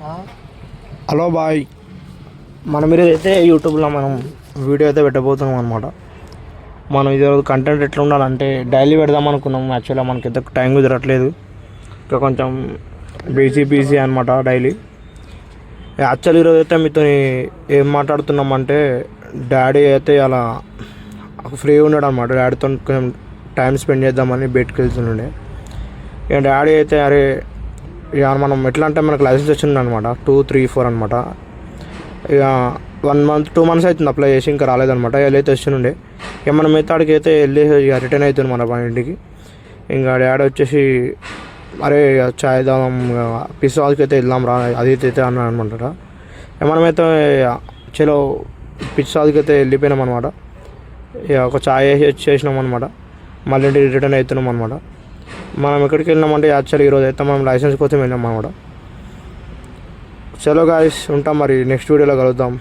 Hello bye, మనం ఈరోజైతే యూట్యూబ్లో మనం వీడియో అయితే పెట్టబోతున్నాం అనమాట. మనం ఈరోజు కంటెంట్ ఎట్లా ఉండాలంటే డైలీ పెడదాం అనుకున్నాం. యాక్చువల్గా మనకి ఎంత టైం కుదరట్లేదు, ఇంకా కొంచెం బిజీ అనమాట డైలీ. యాక్చువల్ ఈరోజు అయితే మీతో ఏం మాట్లాడుతున్నామంటే, డాడీ అయితే అలా ఫ్రీ ఉన్నాడు అనమాట. డాడీతో కొంచెం టైం స్పెండ్ చేద్దామని బయటకు వెళ్తుండే. ఇక డాడీ అయితే అరే ఇక మనం ఎట్లా అంటే మనకు లైసెన్స్ వచ్చింది అనమాట 2, 3, 4 అనమాట. ఇక 1 month 2 months అవుతుంది అప్లై చేసి, ఇంకా రాలేదనమాట. వెళ్ళైతే వచ్చిండే. ఇక మనం మిగతాడికి అయితే వెళ్ళి ఇక రిటర్న్ అవుతుంది మన ఇంటికి. ఇంకా డాడీ వచ్చేసి అరే చాయ్ తాగం పిజ్జా హౌస్కి అయితే వెళ్దాం రా అది అయితే అన్నాడు అనమాట. మనమైతే చలో పిజ్జా హౌస్కి అయితే వెళ్ళిపోయినాం అనమాట. ఇక ఒక చాయ్ వేసి వచ్చేసినాం అనమాట. మళ్ళీ ఇంటికి రిటర్న్ అవుతున్నాం అనమాట. మనం ఎక్కడికి వెళ్ళినామంటే యాక్చువల్లీ ఈరోజు అయితే మనం లైసెన్స్ కోసం వెళ్ళాం అనమాట. చలో గాయ్స్, ఉంటాం మరి, నెక్స్ట్ వీడియోలో కలుద్దాం.